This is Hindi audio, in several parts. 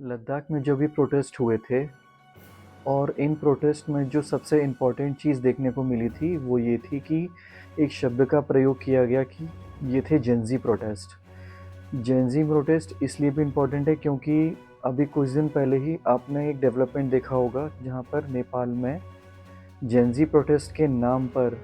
लद्दाख में जो भी प्रोटेस्ट हुए थे और इन प्रोटेस्ट में जो सबसे इम्पोर्टेंट चीज़ देखने को मिली थी वो ये थी कि एक शब्द का प्रयोग किया गया कि ये थे जेनज़ी प्रोटेस्ट। जेनज़ी प्रोटेस्ट इसलिए भी इम्पोर्टेंट है क्योंकि अभी कुछ दिन पहले ही आपने एक डेवलपमेंट देखा होगा जहाँ पर नेपाल में जेनज़ी प्रोटेस्ट के नाम पर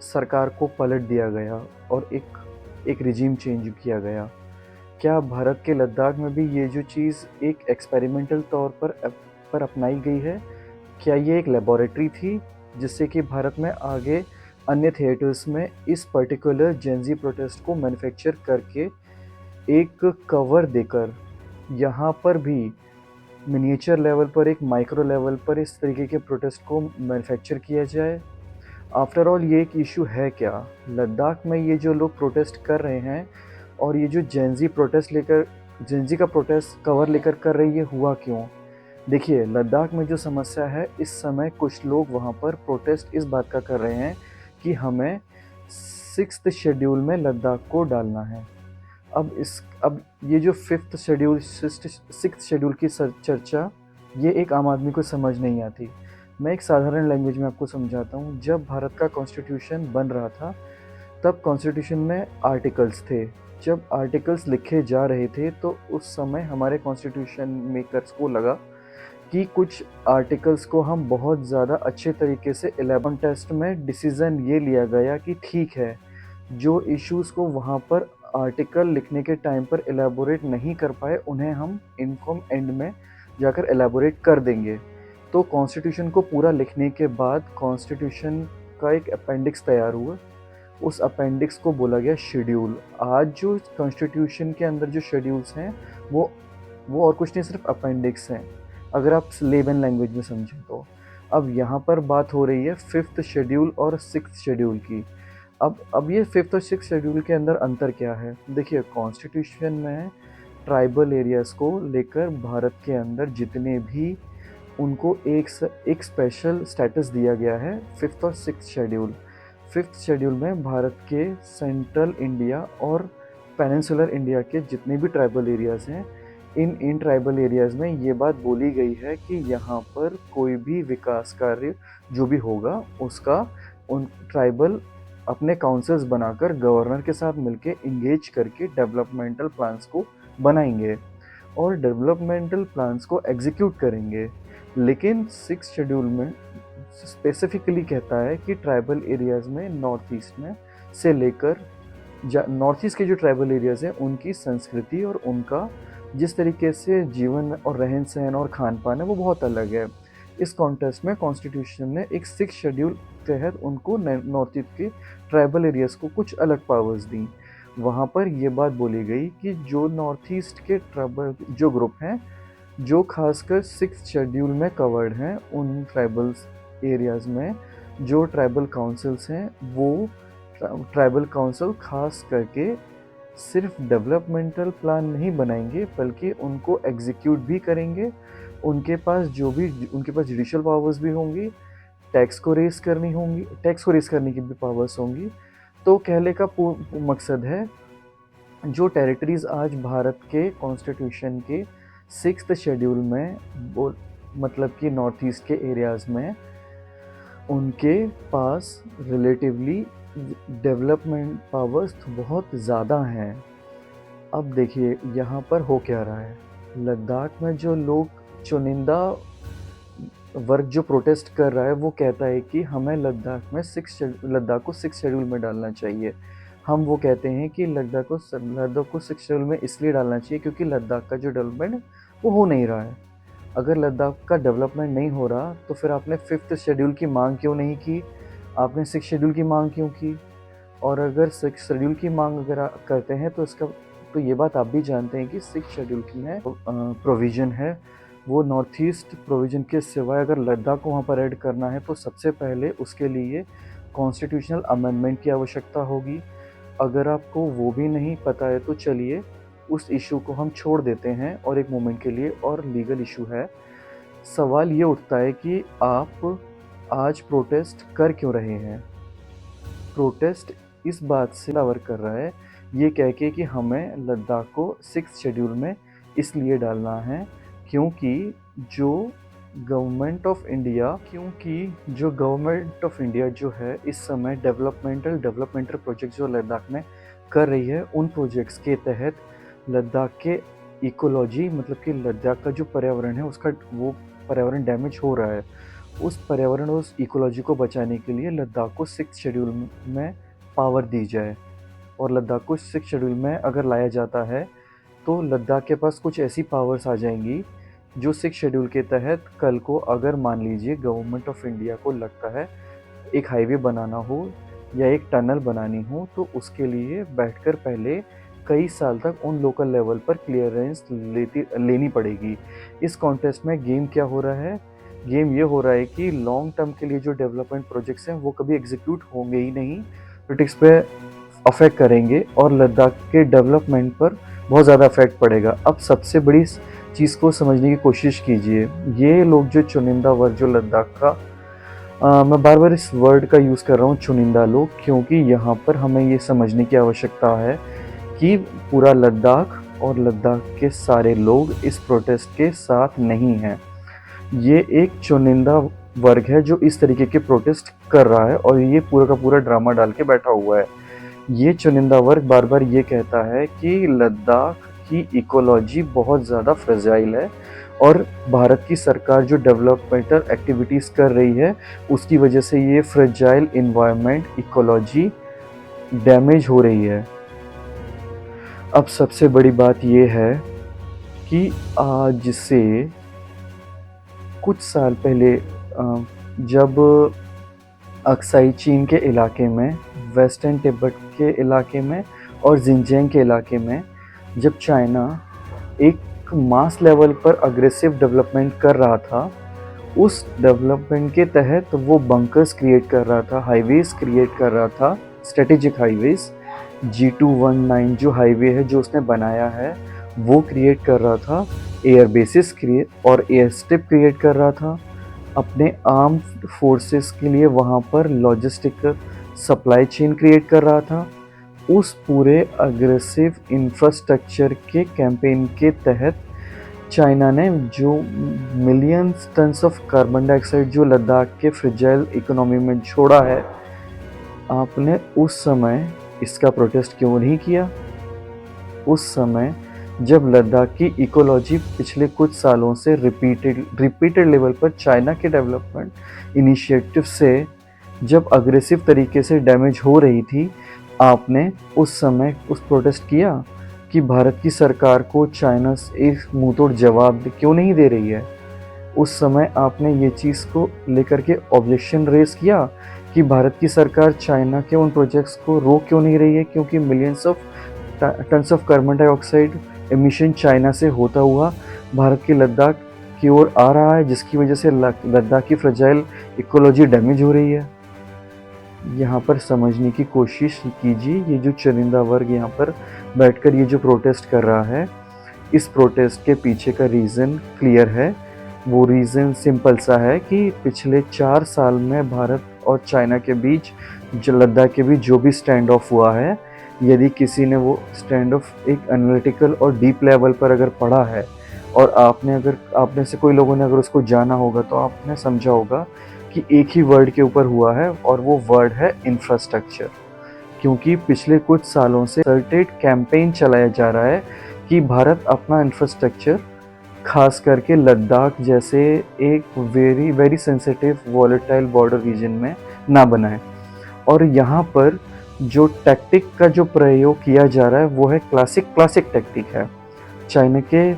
सरकार को पलट दिया गया और एक रिजीम चेंज किया गया। क्या भारत के लद्दाख में भी ये जो चीज़ एक एक्सपेरिमेंटल तौर पर अपनाई गई है? क्या ये एक लेबोरेटरी थी जिससे कि भारत में आगे अन्य थिएटर्स में इस पर्टिकुलर जेनज़ी प्रोटेस्ट को मैन्युफैक्चर करके एक कवर देकर यहाँ पर भी मिनिएचर लेवल पर एक माइक्रो लेवल पर इस तरीके के प्रोटेस्ट को मैन्युफैक्चर किया जाए? आफ्टर ऑल ये एक इशू है क्या? लद्दाख में ये जो लोग प्रोटेस्ट कर रहे हैं और ये जो जेनज़ी का प्रोटेस्ट कवर लेकर कर रही है, हुआ क्यों? देखिए, लद्दाख में जो समस्या है इस समय कुछ लोग वहाँ पर प्रोटेस्ट इस बात का कर रहे हैं कि हमें 6th शेड्यूल में लद्दाख को डालना है। अब ये जो 5th शेड्यूल 6th शेड्यूल की चर्चा ये एक आम आदमी को समझ नहीं आती। मैं एक साधारण लैंग्वेज में आपको समझाता हूँ। जब भारत का कॉन्स्टिट्यूशन बन रहा था तब कॉन्स्टिट्यूशन में आर्टिकल्स थे। जब आर्टिकल्स लिखे जा रहे थे तो उस समय हमारे कॉन्स्टिट्यूशन मेकर्स को लगा कि कुछ आर्टिकल्स को हम बहुत ज़्यादा अच्छे तरीके से 11 टेस्ट में डिसीज़न ये लिया गया कि ठीक है, जो इश्यूज़ को वहाँ पर आर्टिकल लिखने के टाइम पर एलैबोरेट नहीं कर पाए उन्हें हम इनकम एंड में जाकर एलैबोरेट कर देंगे। तो कॉन्स्टिट्यूशन को पूरा लिखने के बाद कॉन्स्टिट्यूशन का एक अपेंडिक्स तैयार हुआ। उस अपेंडिक्स को बोला गया शेड्यूल। आज जो कॉन्स्टिट्यूशन के अंदर जो शेड्यूल्स हैं वो और कुछ नहीं, सिर्फ अपेंडिक्स हैं, अगर आप लेमन लैंग्वेज में समझें तो। अब यहाँ पर बात हो रही है 5th शेड्यूल और 6th शेड्यूल की। अब ये 5th और 6th शेड्यूल के अंदर अंतर क्या है? देखिए, कॉन्स्टिट्यूशन में ट्राइबल एरियाज़ को लेकर भारत के अंदर जितने भी उनको एक स्पेशल स्टेटस दिया गया है 5th और 6th शेड्यूल। 5th शेड्यूल में भारत के सेंट्रल इंडिया और पेनिनसुलर इंडिया के जितने भी ट्राइबल एरियाज़ हैं, इन ट्राइबल एरियाज़ में ये बात बोली गई है कि यहाँ पर कोई भी विकास कार्य जो भी होगा उसका उन ट्राइबल अपने काउंसिल्स बनाकर गवर्नर के साथ मिलके इंगेज करके डेवलपमेंटल प्लान्स को बनाएंगे और डेवलपमेंटल प्लान्स को एग्जीक्यूट करेंगे। लेकिन 6th शेड्यूल में स्पेसिफिकली कहता है कि ट्राइबल एरियाज़ में नॉर्थ ईस्ट में से लेकर नॉर्थ ईस्ट के जो ट्राइबल एरियाज़ हैं उनकी संस्कृति और उनका जिस तरीके से जीवन और रहन सहन और खान पान है वो बहुत अलग है। इस कॉन्टेस्ट में कॉन्स्टिट्यूशन ने एक 6th शेड्यूल तहत उनको नॉर्थ ईस्ट के ट्राइबल एरियाज़ को कुछ अलग पावर्स दी। वहाँ पर ये बात बोली गई कि जो नॉर्थ ईस्ट के ट्राइबल जो ग्रुप हैं जो खासकर 6th शेड्यूल में कवर्ड हैं, उन ट्राइबल्स एरियाज़ में जो ट्राइबल काउंसिल्स हैं वो ट्राइबल काउंसिल खास करके सिर्फ डेवलपमेंटल प्लान नहीं बनाएंगे बल्कि उनको एग्जीक्यूट भी करेंगे। उनके पास जुडिशियल पावर्स भी होंगी, टैक्स को रेस करने की भी पावर्स होंगी। तो कहने का मकसद है, जो टेरिटरीज़ आज भारत के कॉन्स्टिट्यूशन के 6th शेड्यूल में मतलब कि नॉर्थ ईस्ट के एरियाज़ में उनके पास रिलेटिवली डेवलपमेंट पावर्स बहुत ज़्यादा हैं। अब देखिए यहाँ पर हो क्या रहा है। लद्दाख में जो लोग चुनिंदा वर्ग जो प्रोटेस्ट कर रहा है वो कहता है कि हमें लद्दाख को 6th शेड्यूल में डालना चाहिए। हम वो कहते हैं कि लद्दाख को 6th शेड्यूल में इसलिए डालना चाहिए क्योंकि लद्दाख का जो डेवलपमेंट वो हो नहीं रहा है। अगर लद्दाख का डेवलपमेंट नहीं हो रहा तो फिर आपने 5th शेड्यूल की मांग क्यों नहीं की? आपने 6th शेड्यूल की मांग क्यों की? और अगर 6th शेड्यूल की मांग अगर आप करते हैं तो ये बात आप भी जानते हैं कि 6th शेड्यूल की में प्रोविज़न है, वो नॉर्थ ईस्ट प्रोविज़न के सिवाय अगर लद्दाख को वहाँ पर ऐड करना है तो सबसे पहले उसके लिए कॉन्स्टिट्यूशनल अमेंडमेंट की आवश्यकता होगी। अगर आपको वो भी नहीं पता है तो चलिए उस इशू को हम छोड़ देते हैं और एक मोमेंट के लिए, और लीगल इशू है। सवाल ये उठता है कि आप आज प्रोटेस्ट कर क्यों रहे हैं? प्रोटेस्ट इस बात से कवर कर रहा है, ये कह के कि हमें लद्दाख को 6th शेड्यूल में इसलिए डालना है क्योंकि जो गवर्नमेंट ऑफ इंडिया जो है इस समय डेवलपमेंटल प्रोजेक्ट जो लद्दाख में कर रही है, उन प्रोजेक्ट्स के तहत लद्दाख के इकोलॉजी, मतलब कि लद्दाख का जो पर्यावरण है उसका वो पर्यावरण डैमेज हो रहा है। उस पर्यावरण और उस इकोलॉजी को बचाने के लिए लद्दाख को 6th शेड्यूल में पावर दी जाए, और लद्दाख को 6th शेड्यूल में अगर लाया जाता है तो लद्दाख के पास कुछ ऐसी पावर्स आ जाएंगी जो 6th शेड्यूल के तहत कल को अगर मान लीजिए गवर्नमेंट ऑफ इंडिया को लगता है एक हाईवे बनाना हो या एक टनल बनानी हो, तो उसके लिए बैठकर पहले कई साल तक उन लोकल लेवल पर क्लियरेंस लेनी पड़ेगी। इस कॉन्टेस्ट में गेम क्या हो रहा है? गेम ये हो रहा है कि लॉन्ग टर्म के लिए जो डेवलपमेंट प्रोजेक्ट्स हैं वो कभी एग्जीक्यूट होंगे ही नहीं, पॉलिटिक्स पे अफेक्ट करेंगे और लद्दाख के डेवलपमेंट पर बहुत ज़्यादा इफेक्ट पड़ेगा। अब सबसे बड़ी चीज़ को समझने की कोशिश कीजिए। ये लोग जो चुनिंदा वर्ग जो लद्दाख का, मैं बार बार इस वर्ड का यूज़ कर रहा हूँ चुनिंदा लोग, क्योंकि यहाँ पर हमें ये समझने की आवश्यकता है कि पूरा लद्दाख और लद्दाख के सारे लोग इस प्रोटेस्ट के साथ नहीं हैं। ये एक चुनिंदा वर्ग है जो इस तरीके के प्रोटेस्ट कर रहा है और ये पूरा का पूरा ड्रामा डाल के बैठा हुआ है। ये चुनिंदा वर्ग बार बार ये कहता है कि लद्दाख की इकोलॉजी बहुत ज़्यादा फ्रेजाइल है और भारत की सरकार जो डेवलपमेंटल एक्टिविटीज़ कर रही है उसकी वजह से ये फ्रेजाइल इन्वायरमेंट इकोलॉजी डैमेज हो रही है। अब सबसे बड़ी बात ये है कि आज से कुछ साल पहले जब अक्साई चीन के इलाके में, वेस्टर्न तिब्बत के इलाके में और जिनजियांग के इलाके में जब चाइना एक मास लेवल पर अग्रेसिव डेवलपमेंट कर रहा था, उस डेवलपमेंट के तहत वो बंकर्स क्रिएट कर रहा था, हाईवेज क्रिएट कर रहा था, स्ट्रेटेजिक हाईवेज। G219 जो हाईवे है जो उसने बनाया है वो क्रिएट कर रहा था, एयर बेसिस क्रिएट और एयर स्ट्रिप क्रिएट कर रहा था अपने आर्म्ड फोर्सेस के लिए, वहाँ पर लॉजिस्टिकल सप्लाई चेन क्रिएट कर रहा था। उस पूरे अग्रेसिव इंफ्रास्ट्रक्चर के कैंपेन के तहत चाइना ने जो millions tons of carbon dioxide जो लद्दाख के फ्रेजाइल इकोनॉमी में छोड़ा है, आपने उस समय इसका प्रोटेस्ट क्यों नहीं किया? उस समय जब लद्दाख की इकोलॉजी पिछले कुछ सालों से रिपीटेड लेवल पर चाइना के डेवलपमेंट इनिशिएटिव से जब अग्रेसिव तरीके से डैमेज हो रही थी, आपने उस समय उस प्रोटेस्ट किया कि भारत की सरकार को चाइना एक मुंहतोड़ जवाब क्यों नहीं दे रही है? उस समय आपने ये चीज़ को लेकर के ऑब्जेक्शन रेज किया कि भारत की सरकार चाइना के उन प्रोजेक्ट्स को रोक क्यों नहीं रही है, क्योंकि millions of tons of carbon dioxide emission China से होता हुआ भारत के लद्दाख की ओर आ रहा है, जिसकी वजह से लद्दाख की फ्रेजाइल इकोलॉजी डैमेज हो रही है। यहाँ पर समझने की कोशिश कीजिए। ये जो चुनिंदा वर्ग यहाँ पर बैठकर ये जो प्रोटेस्ट कर रहा है, इस प्रोटेस्ट के पीछे का रीज़न क्लियर है। वो रीज़न सिंपल सा है कि पिछले 4 साल में भारत और चाइना के बीच, लद्दाख के बीच जो भी स्टैंड ऑफ हुआ है, यदि किसी ने वो स्टैंड ऑफ एक एनालिटिकल और डीप लेवल पर अगर पढ़ा है और आपने से कोई लोगों ने अगर उसको जाना होगा, तो आपने समझा होगा कि एक ही वर्ड के ऊपर हुआ है और वो वर्ड है इंफ्रास्ट्रक्चर। क्योंकि पिछले कुछ सालों से कंसर्टेड कैंपेन चलाया जा रहा है कि भारत अपना इंफ्रास्ट्रक्चर खास करके लद्दाख जैसे एक very sensitive volatile border region में ना बनाए। और यहाँ पर जो टैक्टिक का जो प्रयोग किया जा रहा है वो है क्लासिक टैक्टिक है चाइना के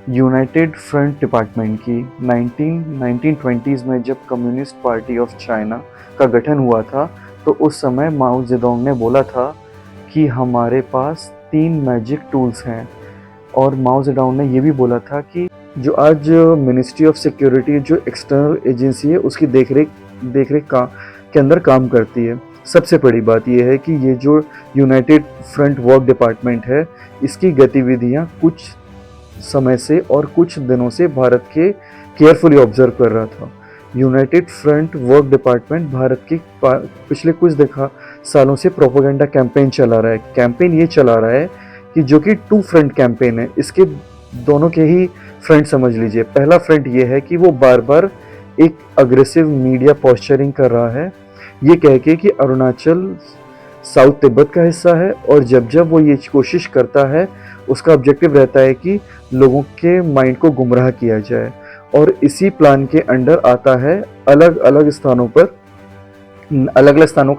यूनाइटेड फ्रंट डिपार्टमेंट की। 1920s में जब कम्युनिस्ट पार्टी ऑफ चाइना का गठन हुआ था, तो उस समय माओ जेडोंग ने बोला था कि हमारे पास 3 मैजिक टूल्स हैं, और माओ जेडोंग ने ये भी बोला था कि जो आज मिनिस्ट्री ऑफ सिक्योरिटी जो एक्सटर्नल एजेंसी है उसकी देखरेख के अंदर काम करती है। सबसे बड़ी बात यह है कि ये जो यूनाइटेड फ्रंट वर्क डिपार्टमेंट है, इसकी गतिविधियां कुछ समय से और कुछ दिनों से भारत के केयरफुली ऑब्जर्व कर रहा था। United front work department Bharat के पिछले कुछ सालों से प्रोपेगेंडा कैंपेन चला रहा है। कैंपेन ये चला रहा है कि जो कि 2 फ्रंट कैंपेन है, इसके दोनों के ही फ्रंट समझ लीजिए। पहला फ्रंट ये है कि वो बार बार एक अग्रेसिव मीडिया पोस्चरिंग कर रहा है, ये कह के कि अरुणाचल साउथ तिब्बत का हिस्सा है, और जब जब वो ये कोशिश करता है, उसका ऑब्जेक्टिव रहता है कि लोगों के माइंड को गुमराह किया जाए। और इसी प्लान के अंडर आता है अलग अलग स्थानों का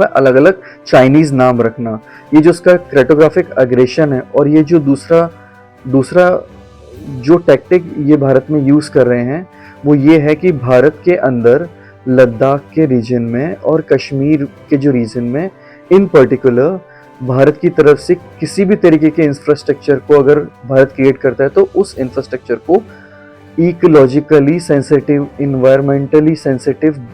अलग अलग चाइनीज नाम रखना। ये जो उसका क्रेटोग्राफिक अग्रेशन है, और ये जो दूसरा दूसरा जो टैक्टिक ये भारत में यूज कर रहे हैं, वो ये है कि भारत के अंदर लद्दाख के रीजन में और कश्मीर के जो रीजन में इन पर्टिकुलर भारत की तरफ से किसी भी तरीके के इंफ्रास्ट्रक्चर को अगर भारत क्रिएट करता है, तो उस इंफ्रास्ट्रक्चर को ecologically sensitive, environmentally sensitive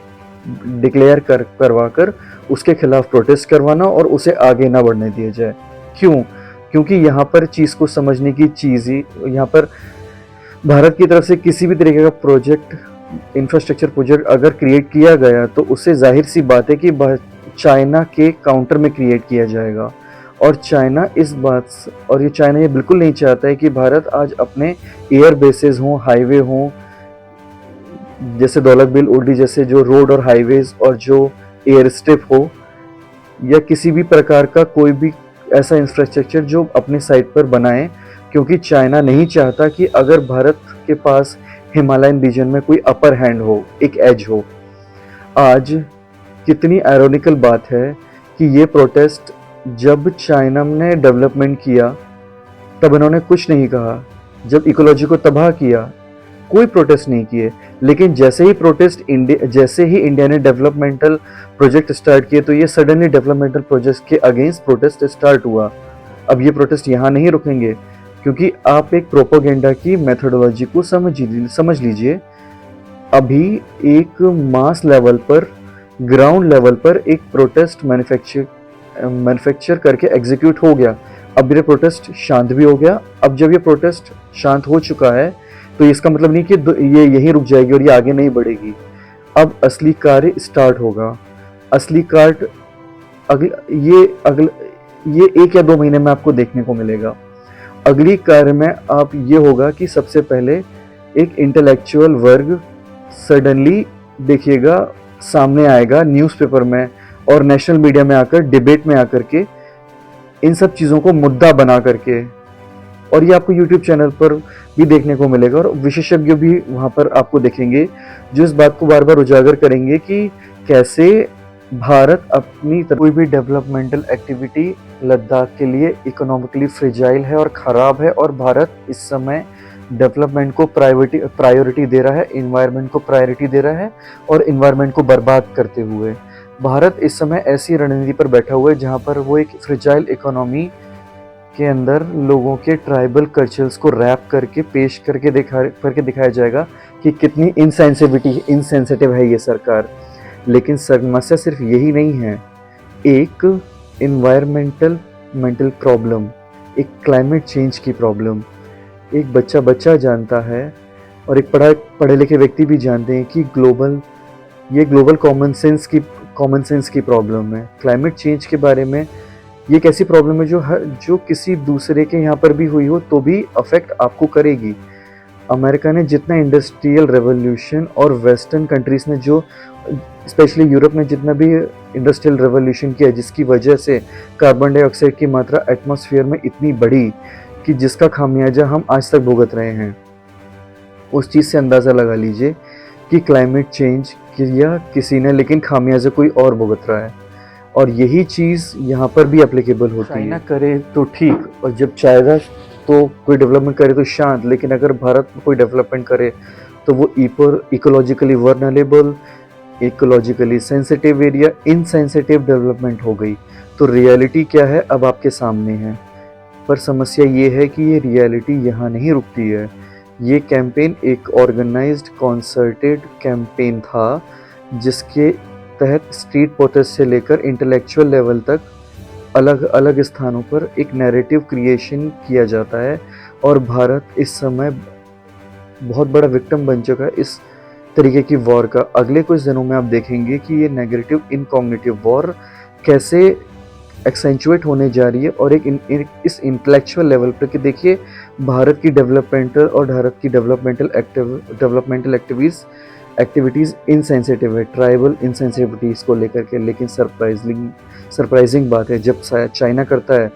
declare करवा कर उसके खिलाफ प्रोटेस्ट करवाना और उसे आगे ना बढ़ने दिया जाए। क्यों? क्योंकि यहाँ पर चीज़ को समझने की चीज़ ही, यहाँ पर भारत की तरफ से किसी भी तरीके का प्रोजेक्ट, इंफ्रास्ट्रक्चर प्रोजेक्ट अगर क्रिएट किया गया, तो उससे जाहिर सी बात है कि चाइना के काउंटर में क्रिएट किया जाएगा। और चाइना ये चाइना ये बिल्कुल नहीं चाहता है कि भारत आज अपने एयर बेसेस हों, हाईवे हों, जैसे दौलत बिल उर्दी जैसे जो रोड और हाईवेज और जो एयर स्ट्रिप हो, या किसी भी प्रकार का कोई भी ऐसा इंफ्रास्ट्रक्चर जो अपने साइड पर बनाए, क्योंकि चाइना नहीं चाहता कि अगर भारत के पास हिमालयन रीजन में कोई अपर हैंड हो, एक एज हो। आज कितनी आयरोनिकल बात है कि ये प्रोटेस्ट जब चाइना ने डेवलपमेंट किया, तब इन्होंने कुछ नहीं कहा। जब इकोलॉजी को तबाह किया, कोई प्रोटेस्ट नहीं किए। लेकिन जैसे ही इंडिया ने डेवलपमेंटल प्रोजेक्ट स्टार्ट किए, तो ये सडनली डेवलपमेंटल प्रोजेक्ट के अगेंस्ट प्रोटेस्ट स्टार्ट हुआ। अब ये प्रोटेस्ट यहाँ नहीं रुकेंगे, क्योंकि आप एक प्रोपोगेंडा की मेथोडोलॉजी को समझ लीजिए। अभी एक मास लेवल पर, ग्राउंड लेवल पर एक प्रोटेस्ट मैन्युफैक्चर करके एग्जीक्यूट हो गया। अब ये प्रोटेस्ट शांत भी हो गया। अब जब ये प्रोटेस्ट शांत हो चुका है, तो इसका मतलब नहीं कि ये यहीं रुक जाएगी और ये आगे नहीं बढ़ेगी। अब असली कार्य स्टार्ट होगा। असली कार्य ये 1 या 2 महीने में आपको देखने को मिलेगा। अगली कार्य में आप ये होगा कि सबसे पहले एक इंटेलेक्चुअल वर्ग सडनली देखिएगा सामने आएगा न्यूज़पेपर में और नेशनल मीडिया में आकर, डिबेट में आकर के इन सब चीज़ों को मुद्दा बना करके, और ये आपको YouTube चैनल पर भी देखने को मिलेगा, और विशेषज्ञ भी वहाँ पर आपको देखेंगे जो इस बात को बार बार उजागर करेंगे कि कैसे भारत अपनी कोई भी डेवलपमेंटल एक्टिविटी लद्दाख के लिए इकोनॉमिकली फ्रेजाइल है और ख़राब है, और भारत इस समय डेवलपमेंट को प्रायोरिटी दे रहा है, इन्वायरमेंट को प्रायोरिटी दे रहा है, और इन्वायरमेंट को बर्बाद करते हुए भारत इस समय ऐसी रणनीति पर बैठा हुआ है जहाँ पर वो एक फ्रेजाइल इकोनॉमी के अंदर लोगों के ट्राइबल कल्चर्स को रैप करके पेश करके दिखाया जाएगा कि कितनी इनसेंसिटिव है ये सरकार। लेकिन समस्या सिर्फ यही नहीं है। एक मेंटल प्रॉब्लम, एक क्लाइमेट चेंज की प्रॉब्लम एक बच्चा जानता है, और एक पढ़े लिखे व्यक्ति भी जानते हैं कि ग्लोबल कॉमन सेंस की प्रॉब्लम है। क्लाइमेट चेंज के बारे में ये एक ऐसी प्रॉब्लम है जो किसी दूसरे के यहाँ पर भी हुई हो तो भी अफेक्ट आपको करेगी। अमेरिका ने जितना इंडस्ट्रियल रेवोल्यूशन, और वेस्टर्न कंट्रीज ने जो, स्पेशली यूरोप ने जितना भी इंडस्ट्रियल रेवोल्यूशन किया, जिसकी वजह से कार्बन डाइऑक्साइड की मात्रा एटमॉस्फेयर में इतनी बढ़ी कि जिसका खामियाजा हम आज तक भुगत रहे हैं, उस चीज़ से अंदाज़ा लगा लीजिए कि क्लाइमेट चेंज किया किसी ने, लेकिन खामियाजा कोई और भुगत रहा है। और यही चीज़ यहाँ पर भी एप्लीकेबल होती है। चाइना करे तो ठीक, और जब चाइना तो कोई डेवलपमेंट करे तो शांत, लेकिन अगर भारत कोई डेवलपमेंट करे तो वो ecologically vulnerable, ecologically sensitive area, insensitive development हो गई। तो रियलिटी क्या है अब आपके सामने है। पर समस्या ये है कि ये रियलिटी यहाँ नहीं रुकती है। ये कैंपेन एक ऑर्गेनाइज्ड कॉन्सर्टेड कैंपेन था, जिसके तहत स्ट्रीट प्रोटेस्ट से लेकर इंटेलेक्चुअल लेवल तक अलग अलग स्थानों पर एक नैरेटिव क्रिएशन किया जाता है। और भारत इस समय बहुत बड़ा विक्टिम बन चुका है इस तरीके की वॉर का। अगले कुछ दिनों में आप देखेंगे कि ये नेगेटिव इनकॉग्निटिव वॉर कैसे एक्सेंचुएट होने जा रही है, और इस इंटेलेक्चुअल लेवल पर कि देखिए भारत की डेवलपमेंटल एक्टिविटीज़ इनसेंसिटिव है, ट्राइबल इनसेंसिटिविटीज़ को लेकर के। लेकिन सरप्राइजिंग बात है, जब चाइना करता है